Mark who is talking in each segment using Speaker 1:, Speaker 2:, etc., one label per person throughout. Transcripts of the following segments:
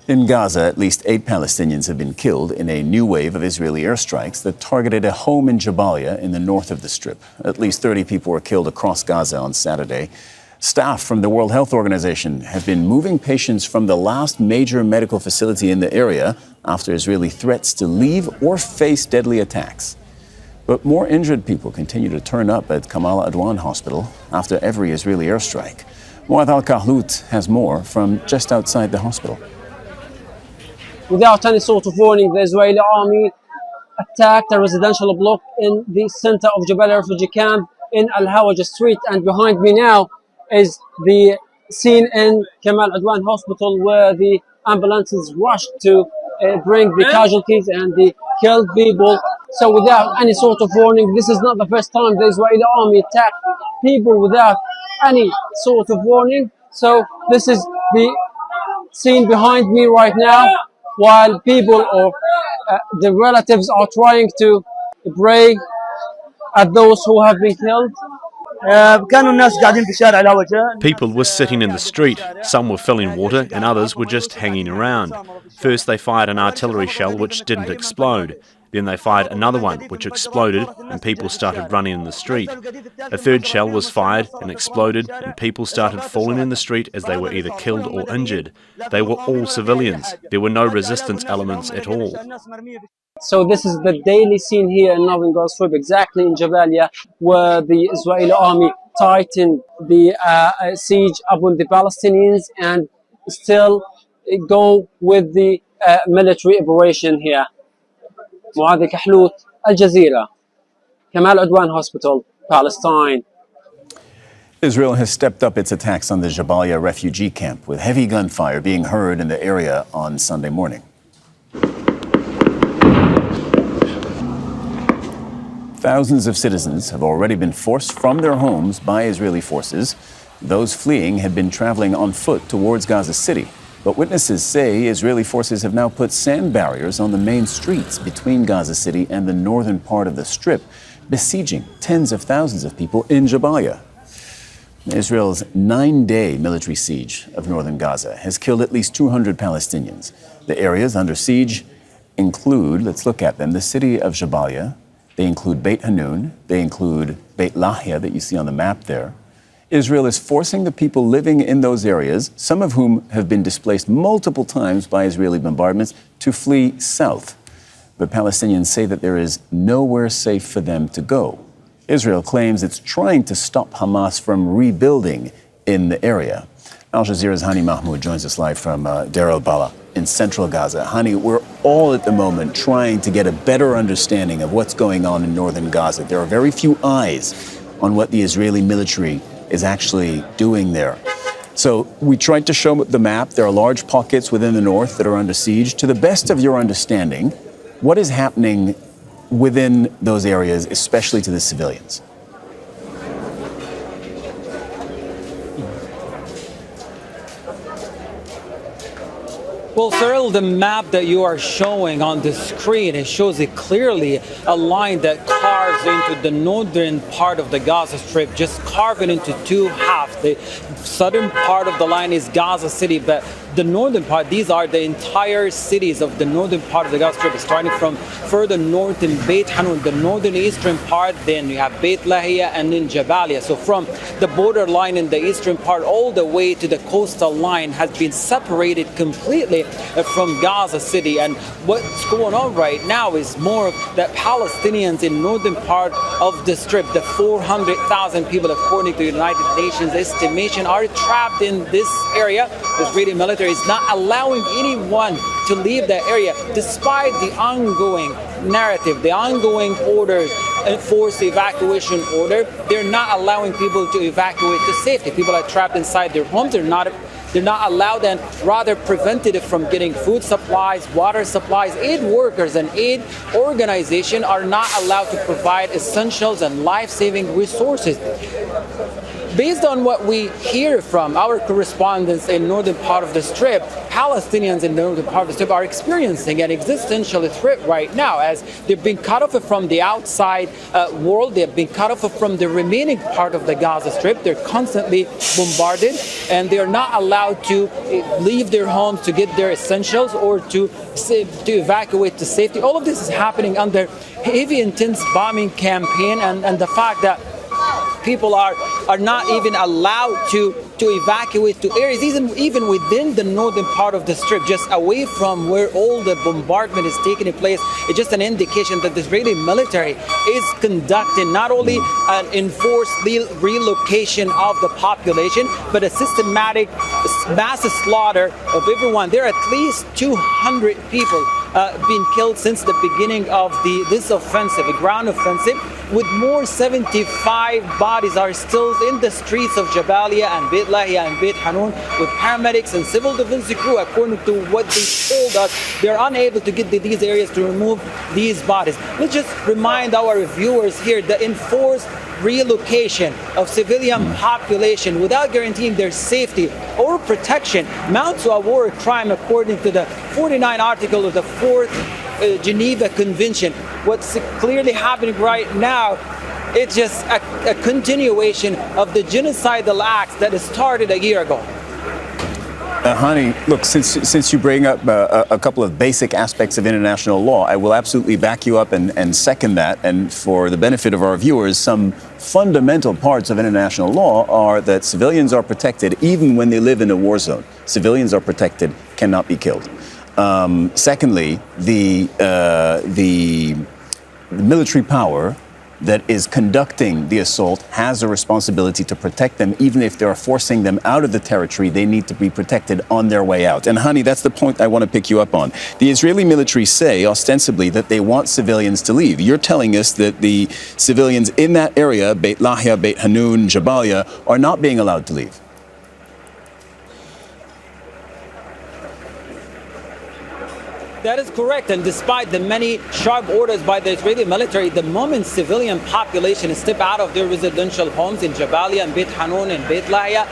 Speaker 1: In Gaza, at least 8 Palestinians have been killed in a new wave of Israeli airstrikes that targeted a home in Jabalia in the north of the Strip. At least 30 people were killed across Gaza on Saturday. Staff from the World Health Organization have been moving patients from the last major medical facility in the area after Israeli threats to leave or face deadly attacks. But more injured people continue to turn up at Kamal Adwan Hospital after every Israeli airstrike. Moath al-Kahlout has more from just outside the hospital.
Speaker 2: Without any sort of warning, the Israeli army attacked a residential block in the center of Jabalia refugee camp in al-Gaza Street. And behind me now is the scene in Kamal Adwan Hospital where the ambulances rushed to bring the casualties and the killed people. So without any sort of warning, this is not the first time the Israeli army attacked people without any sort of warning. So this is the scene behind me right now, while people or the relatives are trying to pray at those who have been killed.
Speaker 3: People were sitting in the street. Some were filling water and others were just hanging around. First they fired an artillery shell which didn't explode. Then they fired another one which exploded and people started running in the street. A third shell was fired and exploded and people started falling in the street as they were either killed or injured. They were all civilians. There were no resistance elements at all.
Speaker 2: So this is the daily scene here in northern Gaza Strip, exactly in Jabalia, where the Israeli army tightened the siege upon the Palestinians and still go with the military operation here. Moath al-Kahlout, Jazeera, Kamal Adwan Hospital, Palestine.
Speaker 1: Israel has stepped up its attacks on the Jabalia refugee camp, with heavy gunfire being heard in the area on Sunday morning. Thousands of citizens have already been forced from their homes by Israeli forces. Those fleeing had been traveling on foot towards Gaza City. But witnesses say Israeli forces have now put sand barriers on the main streets between Gaza City and the northern part of the Strip, besieging tens of thousands of people in Jabalia. Israel's 9-day military siege of northern Gaza has killed at least 200 Palestinians. The areas under siege include, let's look at them, the city of Jabalia. They include Beit Hanun. They include Beit Lahia that you see on the map there. Israel is forcing the people living in those areas, some of whom have been displaced multiple times by Israeli bombardments, to flee south. But Palestinians say that there is nowhere safe for them to go. Israel claims it's trying to stop Hamas from rebuilding in the area. Al Jazeera's Hani Mahmoud joins us live from Deir al-Balah in central Gaza. Hani, we're all at the moment trying to get a better understanding of what's going on in northern Gaza. There are very few eyes on what the Israeli military is actually doing there. So we tried to show the map. There are large pockets within the north that are under siege. To the best of your understanding, what is happening within those areas, especially to the civilians?
Speaker 4: Well, Cyril, the map that you are showing on the screen, it shows it clearly, a line that carves into the northern part of the Gaza Strip, just carving into two halves. The southern part of the line is Gaza City, but the northern part, these are the entire cities of the northern part of the Gaza Strip, starting from further north in Beit Hanun, the northern eastern part, then you have Beit Lahia and then Jabalia. So from the border line in the eastern part all the way to the coastal line has been separated completely from Gaza City. And what's going on right now is more that Palestinians in northern part of the Strip, the 400,000 people, according to the United Nations estimation, are trapped in this area. The Israeli military is not allowing anyone to leave that area, despite the ongoing narrative, the ongoing orders, enforced evacuation order. They're not allowing people to evacuate to safety. People are trapped inside their homes. They're not allowed, and rather prevented from getting food supplies, water supplies. Aid workers and aid organizations are not allowed to provide essentials and life-saving resources. Based on what we hear from our correspondents in northern part of the Strip, Palestinians in the northern part of the Strip are experiencing an existential threat right now, as they've been cut off from the outside world. They've been cut off from the remaining part of the Gaza Strip. They're constantly bombarded, and they're not allowed to leave their homes to get their essentials or to evacuate to safety. All of this is happening under heavy, intense bombing campaign, and the fact that people are not even allowed to evacuate to areas, even within the northern part of the Strip, just away from where all the bombardment is taking place. It's just an indication that the Israeli military is conducting not only an enforced relocation of the population, but a systematic massive slaughter of everyone. There are at least 200 people been killed since the beginning of this offensive, a ground offensive, with more 75 bodies are still in the streets of Jabalia and Beit Lahia and Beit Hanun, with paramedics and civil defense crew. According to what they told us, they're unable to get to these areas to remove these bodies. Let's just remind our viewers here, the enforced relocation of civilian population without guaranteeing their safety or protection amounts to a war crime, according to the 49 article of the 4th Geneva Convention. What's clearly happening right now, it's just a continuation of the genocidal acts that started a year ago.
Speaker 1: Hani, look, since you bring up a couple of basic aspects of international law, I will absolutely back you up and second that. And for the benefit of our viewers, some fundamental parts of international law are that civilians are protected even when they live in a war zone. Civilians are protected, cannot be killed. Secondly, the military power that is conducting the assault has a responsibility to protect them. Even if they are forcing them out of the territory, they need to be protected on their way out. And Hani, that's the point I want to pick you up on. The Israeli military say ostensibly that they want civilians to leave. You're telling us that the civilians in that area, Beit Lahia, Beit Hanun, Jabalia, are not being allowed to leave.
Speaker 4: That is correct, and despite the many sharp orders by the Israeli military, the moment civilian population step out of their residential homes in Jabalia and Beit Hanun and Beit Lahia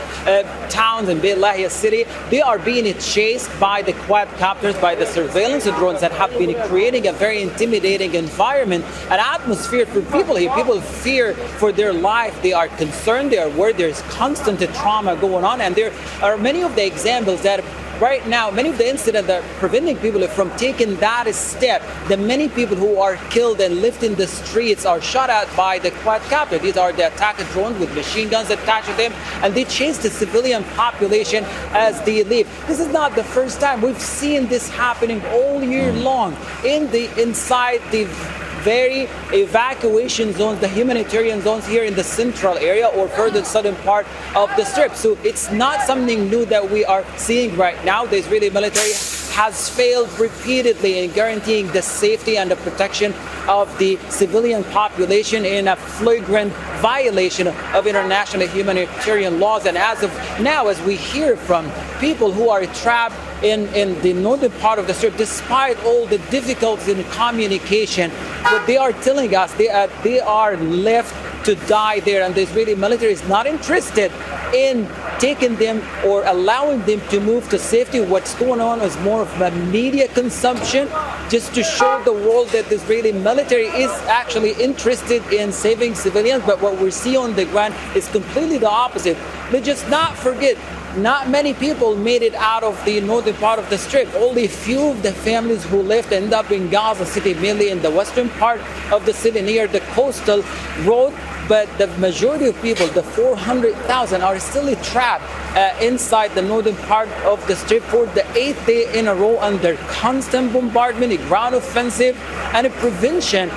Speaker 4: towns and Beit Lahia city, they are being chased by the quadcopters, by the surveillance drones that have been creating a very intimidating environment, an atmosphere for people here. People fear for their life. They are concerned. They are worried. There's constant trauma going on, and there are many of the examples that right now, many of the incidents that are preventing people from taking that step, the many people who are killed and left in the streets are shot at by the quadcopter. These are the attack drones with machine guns attached to them, and they chase the civilian population as they leave. This is not the first time. We've seen this happening all year long inside the very evacuation zones, the humanitarian zones here in the central area or further southern part of the Strip. So it's not something new that we are seeing right now. The Israeli military has failed repeatedly in guaranteeing the safety and the protection of the civilian population in a flagrant violation of international humanitarian laws. And as of now, as we hear from people who are trapped in the northern part of the Strip, despite all the difficulties in communication, what they are telling us, they are left to die there, and the Israeli military is not interested in taking them or allowing them to move to safety. What's going on is more of a media consumption, just to show the world that the Israeli military is actually interested in saving civilians. But what we see on the ground is completely the opposite. Let's just not forget, not many people made it out of the northern part of the Strip. Only a few of the families who left ended up in Gaza City, mainly in the western part of the city near the coastal road. But the majority of people, the 400,000, are still trapped inside the northern part of the Strip for the 8th day in a row under constant bombardment, a ground offensive, and a prevention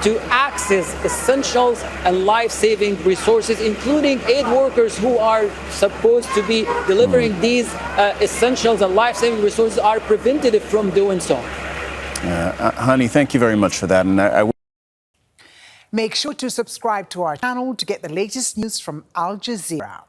Speaker 4: to access essentials and life-saving resources, including aid workers who are supposed to be delivering these essentials and life-saving resources are prevented from doing so.
Speaker 1: Hani, thank you very much for that. And
Speaker 5: Make sure to subscribe to our channel to get the latest news from Al Jazeera.